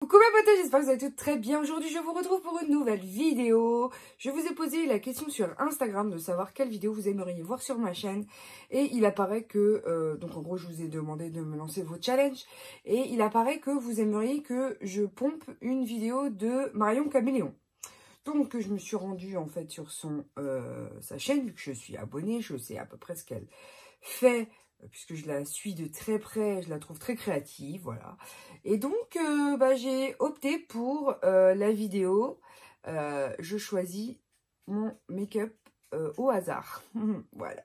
Coucou mes potes, j'espère que vous allez toutes très bien. Aujourd'hui, je vous retrouve pour une nouvelle vidéo. Je vous ai posé la question sur Instagram de savoir quelle vidéo vous aimeriez voir sur ma chaîne. Et il apparaît que, donc en gros, je vous ai demandé de me lancer vos challenges. Et il apparaît que vous aimeriez que je pompe une vidéo de Marion Caméléon. Donc, je me suis rendue en fait sur sa chaîne, vu que je suis abonnée, je sais à peu près ce qu'elle fait, puisque je la suis de très près, je la trouve très créative, voilà. Et donc, j'ai opté pour la vidéo. Je choisis mon make-up au hasard. Voilà.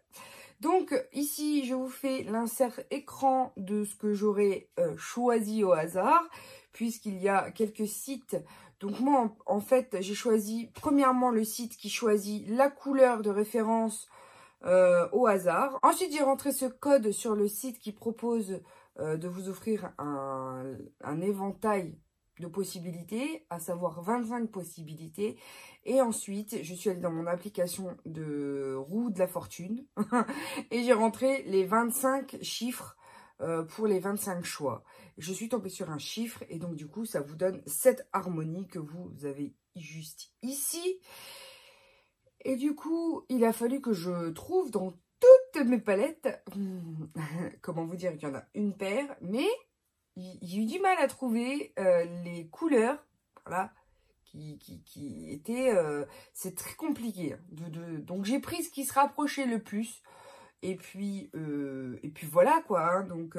Donc, ici, je vous fais l'insert écran de ce que j'aurais choisi au hasard, puisqu'il y a quelques sites. Donc, moi, en fait, j'ai choisi premièrement le site qui choisit la couleur de référence au hasard. Ensuite, j'ai rentré ce code sur le site qui propose de vous offrir un éventail de possibilités, à savoir 25 possibilités. Et ensuite, je suis allée dans mon application de roue de la fortune et j'ai rentré les 25 chiffres pour les 25 choix. Je suis tombée sur un chiffre et donc du coup, ça vous donne cette harmonie que vous avez juste ici. Et du coup, il a fallu que je trouve dans toutes mes palettes, comment vous dire qu'il y en a une paire, mais j'ai eu du mal à trouver les couleurs, voilà, qui étaient, c'est très compliqué. Donc j'ai pris ce qui se rapprochait le plus, et puis voilà quoi. Hein. Donc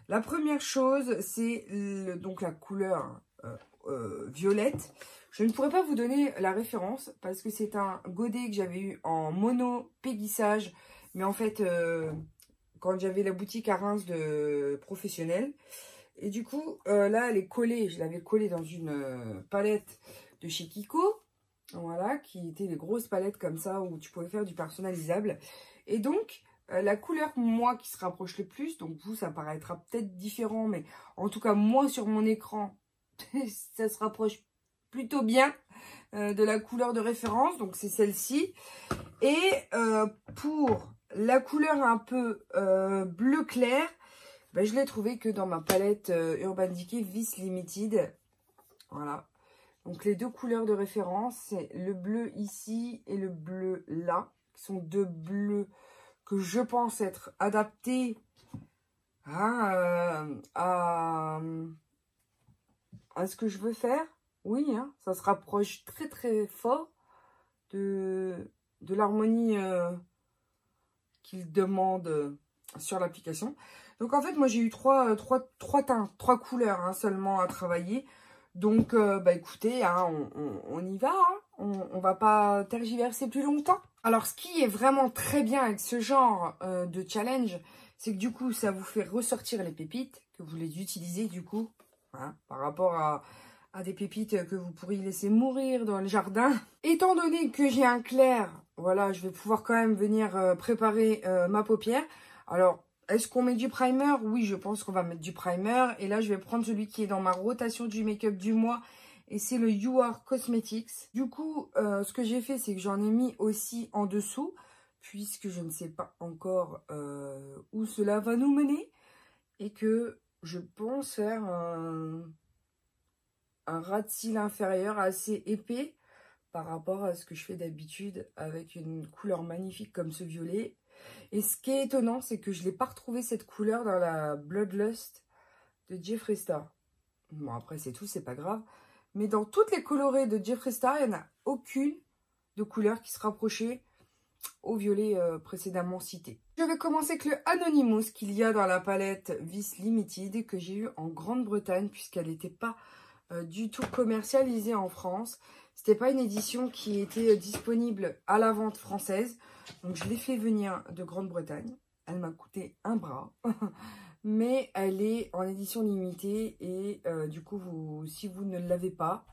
la première chose, c'est donc la couleur violette. Je ne pourrais pas vous donner la référence parce que c'est un godet que j'avais eu en mono péguissage. Mais en fait, quand j'avais la boutique à Reims de professionnel. Et du coup, là, elle est collée. Je l'avais collée dans une palette de chez Kiko. Voilà, qui étaient des grosses palettes comme ça où tu pouvais faire du personnalisable. Et donc, la couleur, moi, qui se rapproche le plus, donc vous, ça paraîtra peut-être différent. Mais en tout cas, moi, sur mon écran, ça se rapproche plutôt bien de la couleur de référence, donc c'est celle-ci. Et pour la couleur un peu bleu clair, je l'ai trouvé que dans ma palette Urban Decay Vis Limited. Voilà. Donc les deux couleurs de référence, c'est le bleu ici et le bleu là, qui sont deux bleus que je pense être adaptés à ce que je veux faire. Oui, hein, ça se rapproche très très fort de l'harmonie qu'il demande sur l'application. Donc en fait, moi j'ai eu trois teintes, trois couleurs hein, seulement à travailler. Donc écoutez, hein, on y va, hein. On va pas tergiverser plus longtemps. Alors ce qui est vraiment très bien avec ce genre de challenge, c'est que du coup ça vous fait ressortir les pépites, que vous les utilisez du coup, hein, par rapport à des pépites que vous pourriez laisser mourir dans le jardin. Étant donné que j'ai un clair, voilà, je vais pouvoir quand même venir préparer ma paupière. Alors, est-ce qu'on met du primer? Oui, je pense qu'on va mettre du primer. Et là, je vais prendre celui qui est dans ma rotation du make-up du mois. Et c'est le You Are Cosmetics. Du coup, ce que j'ai fait, c'est que j'en ai mis aussi en dessous. Puisque je ne sais pas encore où cela va nous mener. Et que je pense faire un ras de cils inférieur assez épais par rapport à ce que je fais d'habitude avec une couleur magnifique comme ce violet. Et ce qui est étonnant, c'est que je n'ai pas retrouvé cette couleur dans la Bloodlust de Jeffree Star. Bon, après, c'est tout, c'est pas grave. Mais dans toutes les colorées de Jeffree Star, il n'y en a aucune de couleur qui se rapprochait au violet précédemment cité. Je vais commencer avec le Anonymous qu'il y a dans la palette Vis Limited que j'ai eu en Grande-Bretagne puisqu'elle n'était pas du tout commercialisée en France. C'était pas une édition qui était disponible à la vente française. Donc je l'ai fait venir de Grande-Bretagne. Elle m'a coûté un bras. Mais elle est en édition limitée. Et du coup, si vous ne l'avez pas,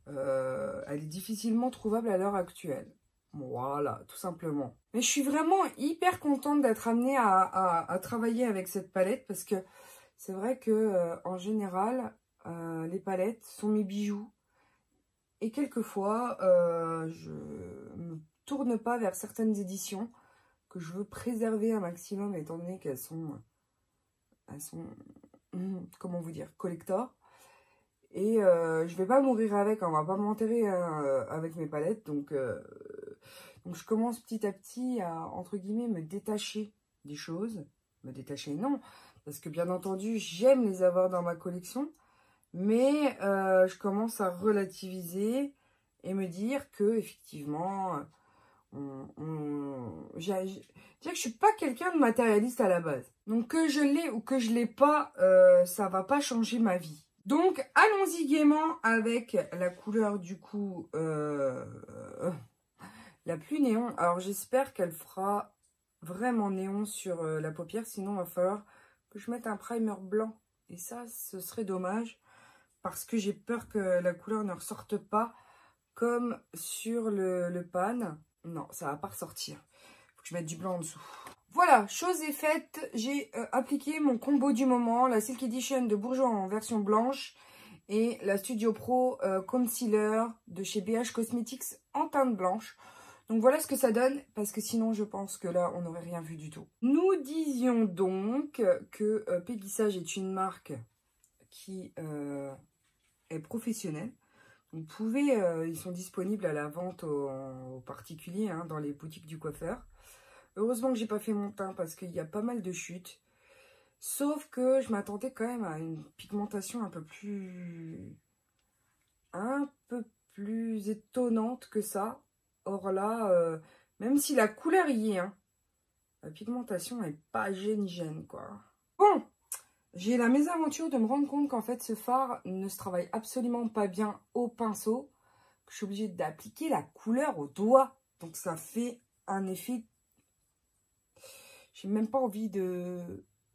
elle est difficilement trouvable à l'heure actuelle. Voilà, tout simplement. Mais je suis vraiment hyper contente d'être amenée à travailler avec cette palette. Parce que c'est vrai que en général, les palettes sont mes bijoux. Et quelquefois, je me tourne pas vers certaines éditions que je veux préserver un maximum, étant donné qu'elles sont, comment vous dire, collector. Et je vais pas mourir avec, on va pas m'enterrer avec mes palettes. Donc je commence petit à petit à, entre guillemets, me détacher des choses. Me détacher, non. Parce que bien entendu, j'aime les avoir dans ma collection. Mais je commence à relativiser et me dire que, effectivement, je dirais que je suis pas quelqu'un de matérialiste à la base. Donc que je l'ai ou que je l'ai pas, ça va pas changer ma vie. Donc allons-y gaiement avec la couleur du coup la plus néon. Alors j'espère qu'elle fera vraiment néon sur la paupière, sinon il va falloir que je mette un primer blanc. Et ça, ce serait dommage parce que j'ai peur que la couleur ne ressorte pas comme sur le pan. Non, ça va pas ressortir. Faut que je mette du blanc en dessous. Voilà, chose est faite. J'ai appliqué mon combo du moment, la Silk Edition de Bourjois en version blanche et la Studio Pro Concealer de chez BH Cosmetics en teinte blanche. Donc voilà ce que ça donne, parce que sinon je pense que là on n'aurait rien vu du tout. Nous disions donc que Peggy-Sage est une marque qui est professionnelle. Vous pouvez, ils sont disponibles à la vente aux particuliers hein, dans les boutiques du coiffeur. Heureusement que j'ai pas fait mon teint parce qu'il y a pas mal de chutes. Sauf que je m'attendais quand même à une pigmentation un peu plus étonnante que ça. Or là, même si la couleur y est, hein, la pigmentation n'est pas gêne quoi. Bon, j'ai la mésaventure de me rendre compte qu'en fait ce fard ne se travaille absolument pas bien au pinceau. Je suis obligée d'appliquer la couleur au doigt. Donc ça fait un effet... J'ai même pas envie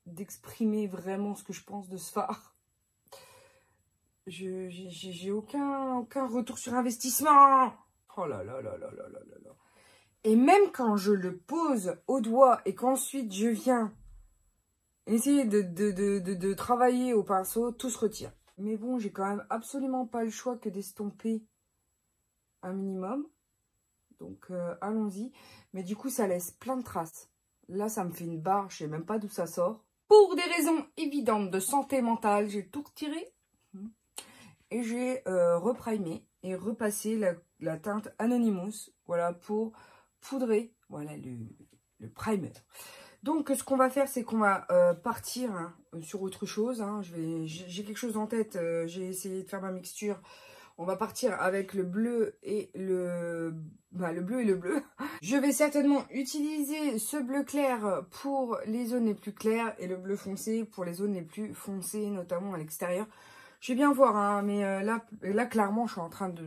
d'exprimer vraiment ce que je pense de ce fard. J'ai aucun retour sur investissement. Oh là là là là là là là là. Et même quand je le pose au doigt et qu'ensuite je viens essayer de travailler au pinceau, tout se retire. Mais bon, j'ai quand même absolument pas le choix que d'estomper un minimum. Donc allons-y. Mais du coup, ça laisse plein de traces. Là, ça me fait une barre, je sais même pas d'où ça sort. Pour des raisons évidentes de santé mentale, j'ai tout retiré. Et j'ai reprimé et repassé la teinte Anonymous. Voilà, pour poudrer voilà, le primer. Donc, ce qu'on va faire, c'est qu'on va partir hein, sur autre chose. Hein. J'ai quelque chose en tête. J'ai essayé de faire ma mixture. On va partir avec le bleu et le bleu. Je vais certainement utiliser ce bleu clair pour les zones les plus claires et le bleu foncé pour les zones les plus foncées, notamment à l'extérieur. Je vais bien voir, hein, mais là, clairement, je suis en train de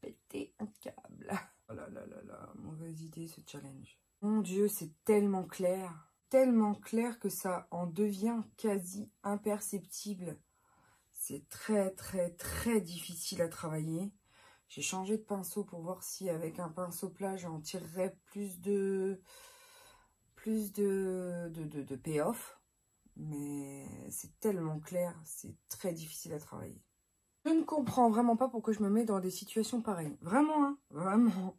péter un câble. Oh là là là là, mauvaise idée ce challenge. Mon Dieu, c'est tellement clair que ça en devient quasi imperceptible. C'est très difficile à travailler. J'ai changé de pinceau pour voir si avec un pinceau plat, j'en tirerais plus de payoff. Mais c'est tellement clair, c'est très difficile à travailler. Je ne comprends vraiment pas pourquoi je me mets dans des situations pareilles. Vraiment, hein, vraiment.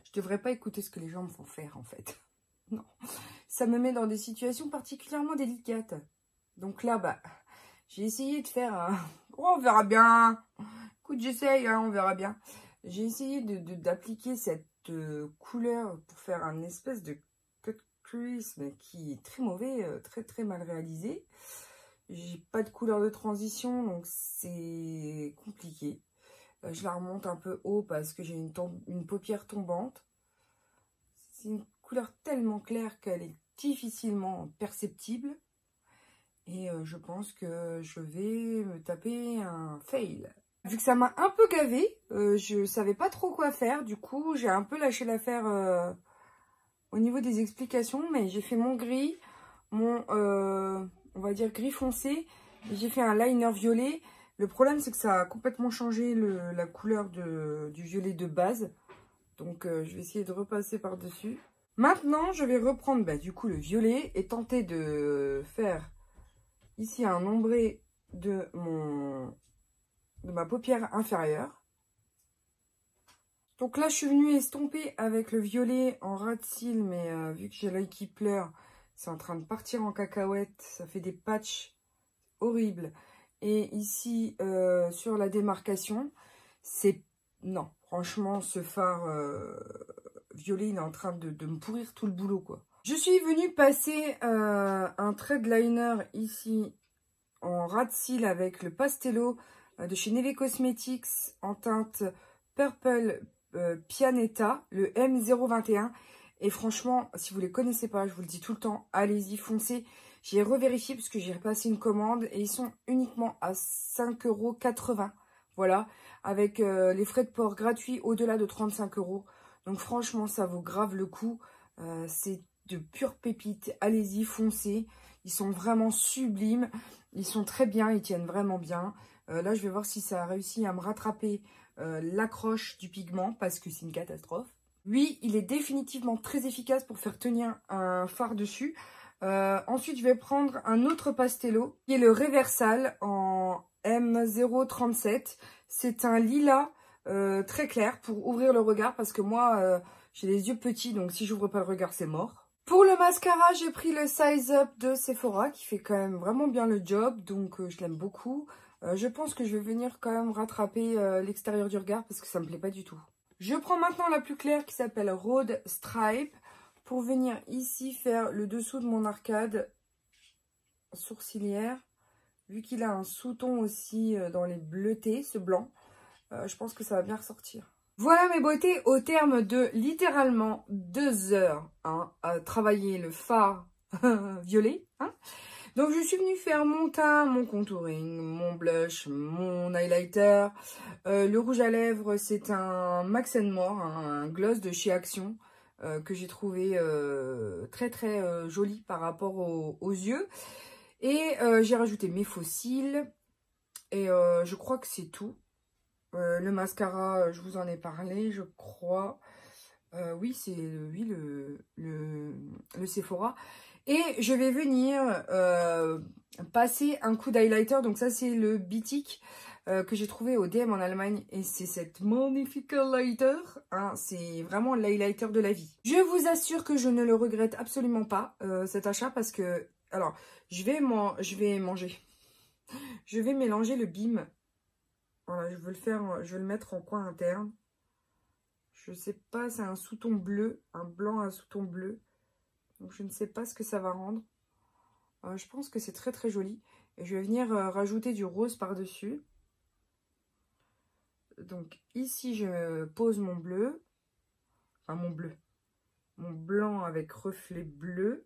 Je devrais pas écouter ce que les gens me font faire, en fait. Non. Ça me met dans des situations particulièrement délicates. Donc là, bah... J'ai essayé de faire... Oh, on verra bien. Écoute, j'essaye, hein, on verra bien. J'ai essayé d'appliquer cette couleur pour faire un espèce de cut crease, mais qui est très mauvais, très mal réalisé. J'ai pas de couleur de transition, donc c'est compliqué. Je la remonte un peu haut parce que j'ai une paupière tombante. C'est une couleur tellement claire qu'elle est difficilement perceptible. Et je pense que je vais me taper un fail. Vu que ça m'a un peu gavé, je savais pas trop quoi faire. Du coup, j'ai un peu lâché l'affaire au niveau des explications. Mais j'ai fait mon gris, mon, on va dire, gris foncé. J'ai fait un liner violet. Le problème, c'est que ça a complètement changé la couleur du violet de base. Donc, je vais essayer de repasser par-dessus. Maintenant, je vais reprendre du coup le violet et tenter de faire... Ici, un ombré de ma paupière inférieure. Donc là, je suis venue estomper avec le violet en ras de cils, mais vu que j'ai l'œil qui pleure, c'est en train de partir en cacahuète. Ça fait des patchs horribles. Et ici, sur la démarcation, c'est... Non, franchement, ce fard violet, il est en train de me pourrir tout le boulot, quoi. Je suis venue passer un thread liner ici en ras de cils avec le Pastello de chez Neve Cosmetics en teinte Purple Pianetta, le M021. Et franchement, si vous ne les connaissez pas, je vous le dis tout le temps, allez-y, foncez. J'ai revérifié parce que j'ai repassé une commande et ils sont uniquement à 5,80 €. Voilà, avec les frais de port gratuits au-delà de 35 €. Donc franchement, ça vaut grave le coup. C'est de pure pépite. Allez-y, foncez. Ils sont vraiment sublimes. Ils sont très bien, ils tiennent vraiment bien. Là, je vais voir si ça a réussi à me rattraper l'accroche du pigment parce que c'est une catastrophe. Oui, il est définitivement très efficace pour faire tenir un fard dessus. Ensuite, je vais prendre un autre Pastello qui est le Reversal en M037. C'est un lilas très clair pour ouvrir le regard parce que moi, j'ai les yeux petits, donc si j'ouvre pas le regard, c'est mort. Pour le mascara, j'ai pris le Size Up de Sephora qui fait quand même vraiment bien le job, donc je l'aime beaucoup. Je pense que je vais venir quand même rattraper l'extérieur du regard parce que ça me plaît pas du tout. Je prends maintenant la plus claire qui s'appelle Road Stripe pour venir ici faire le dessous de mon arcade sourcilière. Vu qu'il a un sous-ton aussi dans les bleutés, ce blanc, je pense que ça va bien ressortir. Voilà mes beautés, au terme de littéralement 2 heures à travailler le fard violet. Donc je suis venue faire mon teint, mon contouring, mon blush, mon highlighter. Le rouge à lèvres, c'est un Max More, un gloss de chez Action que j'ai trouvé très très joli par rapport aux yeux. Et j'ai rajouté mes faux cils. Et je crois que c'est tout. Le mascara, je vous en ai parlé, je crois. Oui, c'est le Sephora. Et je vais venir passer un coup d'highlighter. Donc ça, c'est le Bitic que j'ai trouvé au DM en Allemagne. Et c'est cette magnifique highlighter. C'est vraiment l'highlighter de la vie. Je vous assure que je ne le regrette absolument pas, cet achat. Parce que, alors, je vais manger. Je vais mélanger le BIM. Voilà, je veux le mettre en coin interne. Je sais pas, c'est un sous-ton bleu, un blanc à sous-ton bleu. Donc je ne sais pas ce que ça va rendre. Je pense que c'est très très joli. Et je vais venir rajouter du rose par-dessus. Donc ici je pose mon bleu. Enfin mon blanc avec reflet bleu.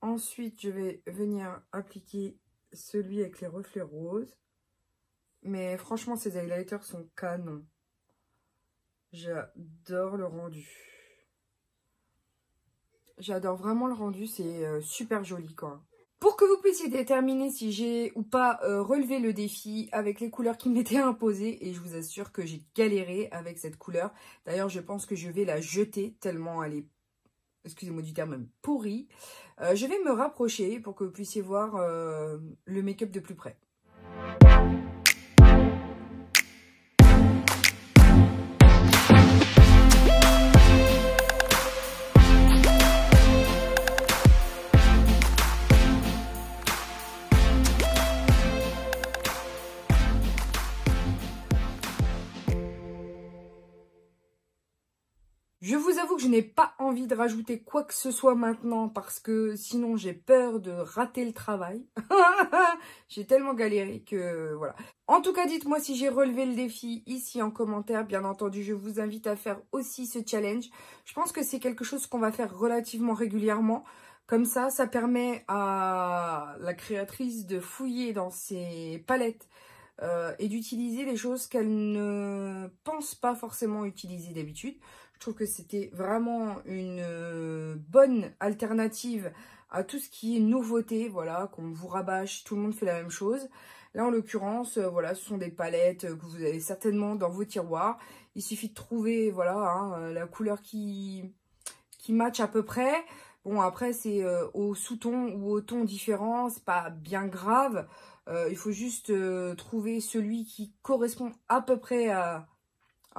Ensuite je vais venir appliquer celui avec les reflets roses. Mais franchement ces highlighters sont canons. J'adore le rendu. J'adore vraiment le rendu, c'est super joli quoi. Pour que vous puissiez déterminer si j'ai ou pas relevé le défi avec les couleurs qui m'étaient imposées, et je vous assure que j'ai galéré avec cette couleur. D'ailleurs, je pense que je vais la jeter tellement elle est, excusez-moi du terme, même pourrie. Je vais me rapprocher pour que vous puissiez voir le make-up de plus près. Je vous avoue que je n'ai pas envie de rajouter quoi que ce soit maintenant parce que sinon j'ai peur de rater le travail. J'ai tellement galéré que voilà. En tout cas, dites-moi si j'ai relevé le défi ici en commentaire. Bien entendu, je vous invite à faire aussi ce challenge. Je pense que c'est quelque chose qu'on va faire relativement régulièrement. Comme ça permet à la créatrice de fouiller dans ses palettes et d'utiliser des choses qu'elle ne pense pas forcément utiliser d'habitude. Je trouve que c'était vraiment une bonne alternative à tout ce qui est nouveauté, voilà, qu'on vous rabâche, tout le monde fait la même chose. Là, en l'occurrence, voilà, ce sont des palettes que vous avez certainement dans vos tiroirs. Il suffit de trouver, voilà, la couleur qui match à peu près. Bon, après, c'est au sous-ton ou au ton différent, c'est pas bien grave. Il faut juste trouver celui qui correspond à peu près à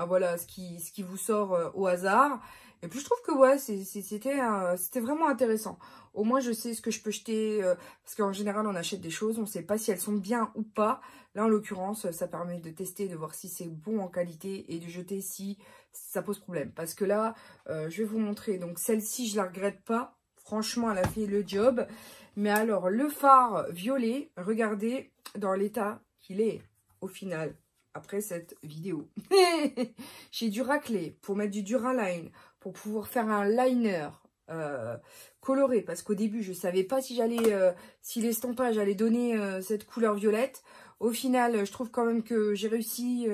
voilà ce qui vous sort au hasard. Et puis je trouve que ouais, c'était vraiment intéressant. Au moins je sais ce que je peux jeter, parce qu'en général on achète des choses, on ne sait pas si elles sont bien ou pas. Là en l'occurrence, ça permet de tester, de voir si c'est bon en qualité et de jeter si ça pose problème. Parce que là, je vais vous montrer, donc celle-ci je la regrette pas. Franchement, elle a fait le job. Mais alors, le phare violet, regardez dans l'état qu'il est au final, après cette vidéo. J'ai dû racler pour mettre du Duraline, pour pouvoir faire un liner coloré. Parce qu'au début, je ne savais pas si si l'estompage allait donner cette couleur violette. Au final, je trouve quand même que j'ai réussi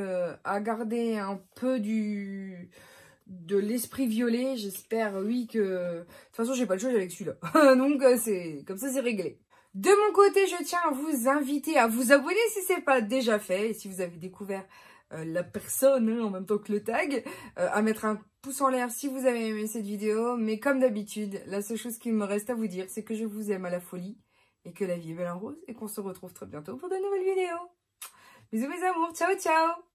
à garder un peu de l'esprit violet. J'espère, oui, que... De toute façon, j'ai pas le choix avec celui-là. Donc, c'est comme ça, c'est réglé. De mon côté, je tiens à vous inviter à vous abonner si ce n'est pas déjà fait. Et si vous avez découvert la personne en même temps que le tag, à mettre un pouce en l'air si vous avez aimé cette vidéo. Mais comme d'habitude, la seule chose qu'il me reste à vous dire, c'est que je vous aime à la folie. Et que la vie est belle en rose. Et qu'on se retrouve très bientôt pour de nouvelles vidéos. Bisous mes amours. Ciao, ciao.